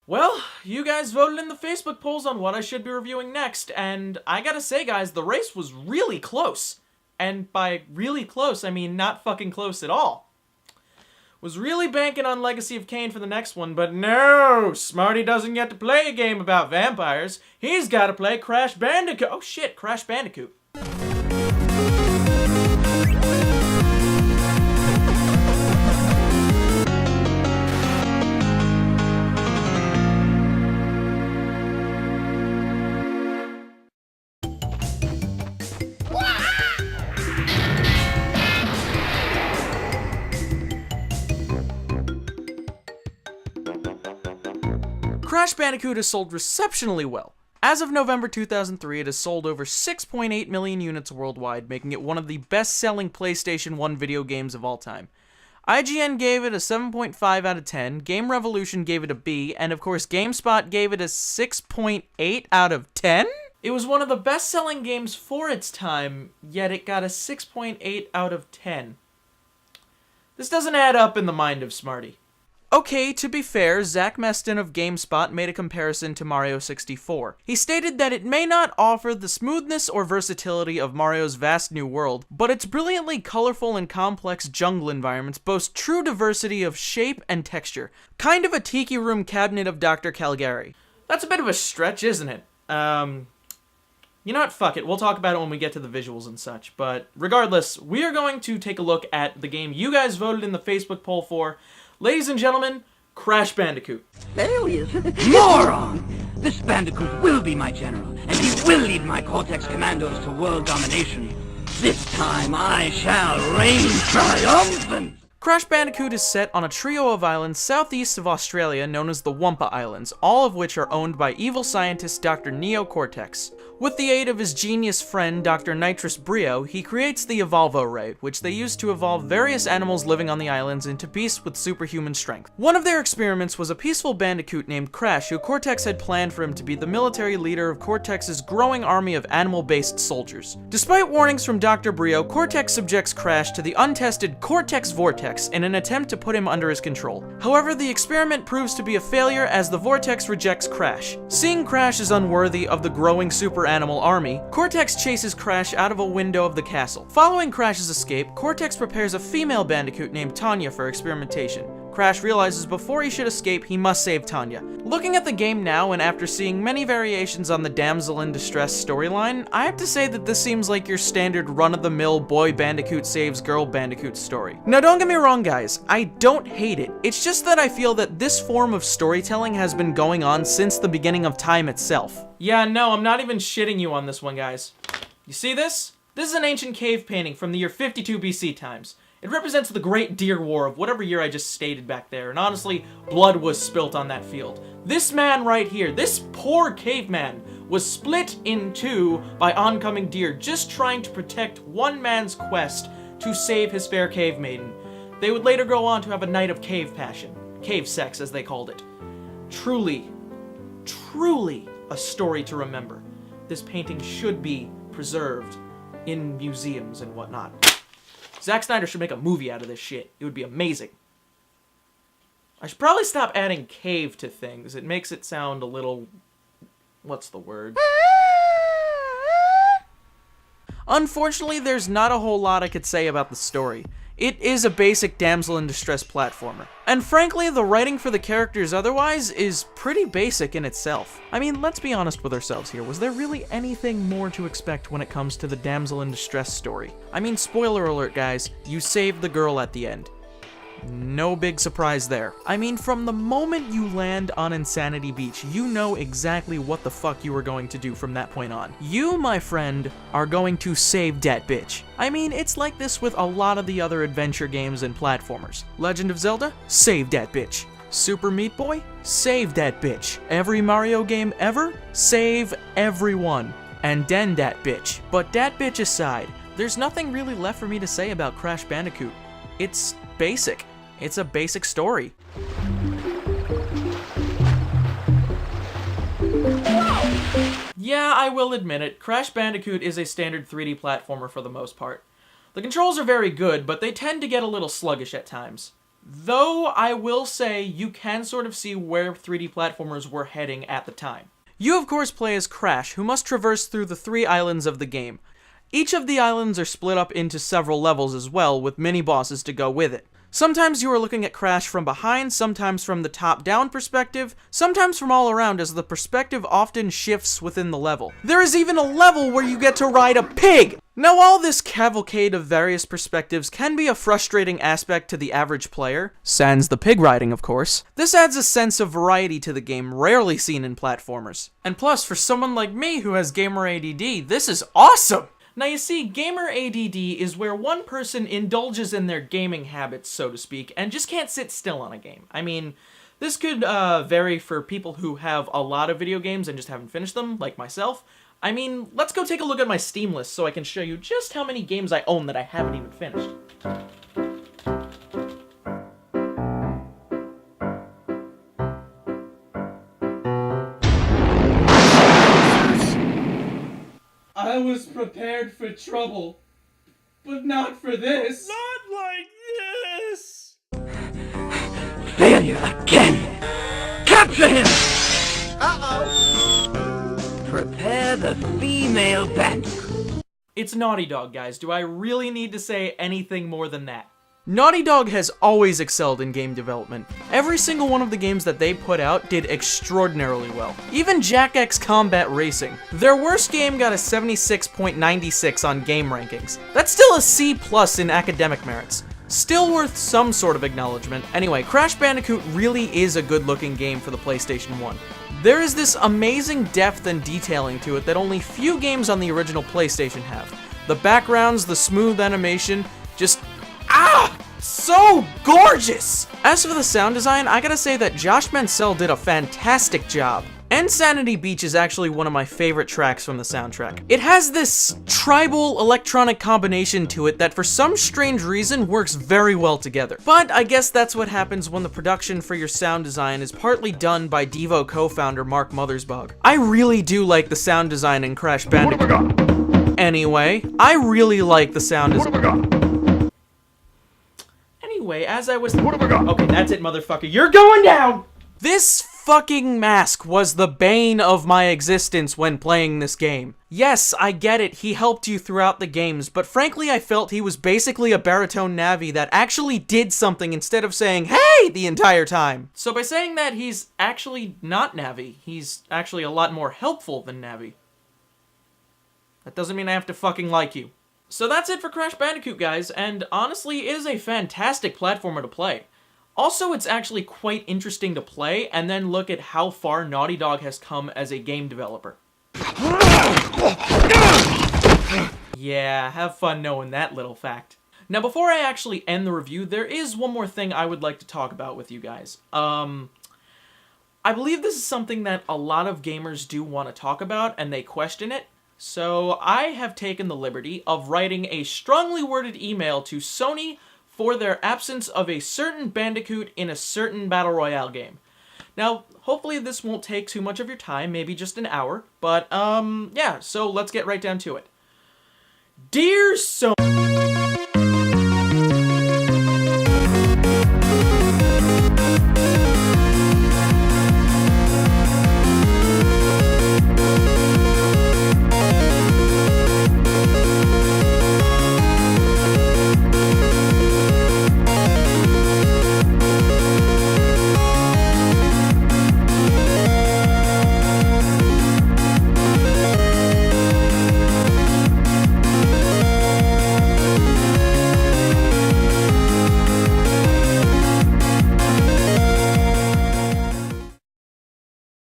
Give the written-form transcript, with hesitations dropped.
Well, you guys voted in the Facebook polls on what I should be reviewing next, and I gotta say, guys, the race was really close. And by really close, I mean not fucking close at all. Was really banking on Legacy of Kain for the next one, but no! Smarty doesn't get to play a game about vampires. He's gotta play Crash Bandicoot. Oh shit, Crash Bandicoot. Crash Bandicoot has sold exceptionally well. As of November 2003, it has sold over 6.8 million units worldwide, making it one of the best-selling PlayStation 1 video games of all time. IGN gave it a 7.5 out of 10, Game Revolution gave it a B, and of course GameSpot gave it a 6.8 out of 10? It was one of the best-selling games for its time, yet it got a 6.8 out of 10. This doesn't add up in the mind of Smarty. Okay, to be fair, Zach Meston of GameSpot made a comparison to Mario 64. He stated that it may not offer the smoothness or versatility of Mario's vast new world, but its brilliantly colorful and complex jungle environments boast true diversity of shape and texture. Kind of a tiki room cabinet of Dr. Caligari. That's a bit of a stretch, isn't it? You know what, fuck it, we'll talk about it when we get to the visuals and such, but regardless, we are going to take a look at the game you guys voted in the Facebook poll for. Ladies and gentlemen, Crash Bandicoot. Failures? Moron! This Bandicoot will be my general, and he will lead my Cortex commandos to world domination. This time I shall reign triumphant! Crash Bandicoot is set on a trio of islands southeast of Australia known as the Wumpa Islands, all of which are owned by evil scientist Dr. Neo Cortex. With the aid of his genius friend, Dr. Nitrous Brio, he creates the Evolvo Ray, which they use to evolve various animals living on the islands into beasts with superhuman strength. One of their experiments was a peaceful bandicoot named Crash, who Cortex had planned for him to be the military leader of Cortex's growing army of animal-based soldiers. Despite warnings from Dr. Brio, Cortex subjects Crash to the untested Cortex Vortex in an attempt to put him under his control. However, the experiment proves to be a failure as the Vortex rejects Crash. Seeing Crash is unworthy of the growing super animal army, Cortex chases Crash out of a window of the castle. Following Crash's escape, Cortex prepares a female bandicoot named Tanya for experimentation. Crash realizes before he should escape, he must save Tanya. Looking at the game now, and after seeing many variations on the damsel in distress storyline, I have to say that this seems like your standard run-of-the-mill boy bandicoot saves girl bandicoot story. Now don't get me wrong guys, I don't hate it. It's just that I feel that this form of storytelling has been going on since the beginning of time itself. Yeah, no, I'm not even shitting you on this one, guys. You see this? This is an ancient cave painting from the year 52 BC times. It represents the Great Deer War of whatever year I just stated back there, and honestly, blood was spilt on that field. This man right here, this poor caveman, was split in two by oncoming deer just trying to protect one man's quest to save his fair cave maiden. They would later go on to have a night of cave passion. Cave sex, as they called it. Truly, truly a story to remember. This painting should be preserved in museums and whatnot. Zack Snyder should make a movie out of this shit. It would be amazing. I should probably stop adding cave to things. It makes it sound a little... what's the word? Unfortunately, there's not a whole lot I could say about the story. It is a basic damsel in distress platformer. And frankly, the writing for the characters otherwise is pretty basic in itself. I mean, let's be honest with ourselves here. Was there really anything more to expect when it comes to the damsel in distress story? I mean, spoiler alert guys, you save the girl at the end. No big surprise there. I mean, from the moment you land on Insanity Beach, you know exactly what the fuck you are going to do from that point on. You, my friend, are going to save that bitch. I mean, it's like this with a lot of the other adventure games and platformers. Legend of Zelda? Save that bitch. Super Meat Boy? Save that bitch. Every Mario game ever? Save everyone. And then that bitch. But that bitch aside, there's nothing really left for me to say about Crash Bandicoot. It's basic. It's a basic story. Yeah, I will admit it, Crash Bandicoot is a standard 3D platformer for the most part. The controls are very good, but they tend to get a little sluggish at times. Though I will say you can sort of see where 3D platformers were heading at the time. You of course play as Crash, who must traverse through the 3 islands of the game. Each of the islands are split up into several levels as well, with mini-bosses to go with it. Sometimes you are looking at Crash from behind, sometimes from the top-down perspective, sometimes from all around, as the perspective often shifts within the level. There is even a level where you get to ride a pig! Now, all this cavalcade of various perspectives can be a frustrating aspect to the average player, sans the pig riding, of course. This adds a sense of variety to the game rarely seen in platformers. And plus, for someone like me who has gamer ADD, this is awesome! Now you see, gamer ADD is where one person indulges in their gaming habits, so to speak, and just can't sit still on a game. I mean, this could vary for people who have a lot of video games and just haven't finished them, like myself. I mean, let's go take a look at my Steam list so I can show you just how many games I own that I haven't even finished. I was prepared for trouble, but not for this. Not like this! Failure again! Capture him! Uh-oh! Prepare the female Bandicoot. It's Naughty Dog, guys. Do I really need to say anything more than that? Naughty Dog has always excelled in game development. Every single one of the games that they put out did extraordinarily well. Even Jack X Combat Racing. Their worst game got a 76.96 on game rankings. That's still a C+ in academic merits. Still worth some sort of acknowledgement. Anyway, Crash Bandicoot really is a good-looking game for the PlayStation 1. There is this amazing depth and detailing to it that only few games on the original PlayStation have. The backgrounds, the smooth animation, just... so gorgeous! As for the sound design, I gotta say that Josh Mansell did a fantastic job. Insanity Beach is actually one of my favorite tracks from the soundtrack. It has this tribal electronic combination to it that for some strange reason works very well together. But I guess that's what happens when the production for your sound design is partly done by Devo co-founder Mark Mothersbaugh. I really do like the sound design in Crash Bandicoot. Anyway, I really like the sound design. Anyway, as I was... Okay, that's it, motherfucker. You're going down! This fucking mask was the bane of my existence when playing this game. Yes, I get it, he helped you throughout the games, but frankly I felt he was basically a baritone Navi that actually did something instead of saying, "Hey!" the entire time. So by saying that he's actually not Navi, he's actually a lot more helpful than Navi. That doesn't mean I have to fucking like you. So that's it for Crash Bandicoot, guys, and honestly, it is a fantastic platformer to play. Also, it's actually quite interesting to play, and then look at how far Naughty Dog has come as a game developer. Yeah, have fun knowing that little fact. Now, before I actually end the review, there is one more thing I would like to talk about with you guys. I believe this is something that a lot of gamers do want to talk about, and they question it. So I have taken the liberty of writing a strongly worded email to Sony for their absence of a certain Bandicoot in a certain Battle Royale game. Now, hopefully this won't take too much of your time, maybe just an hour, but yeah, so let's get right down to it. Dear Sony...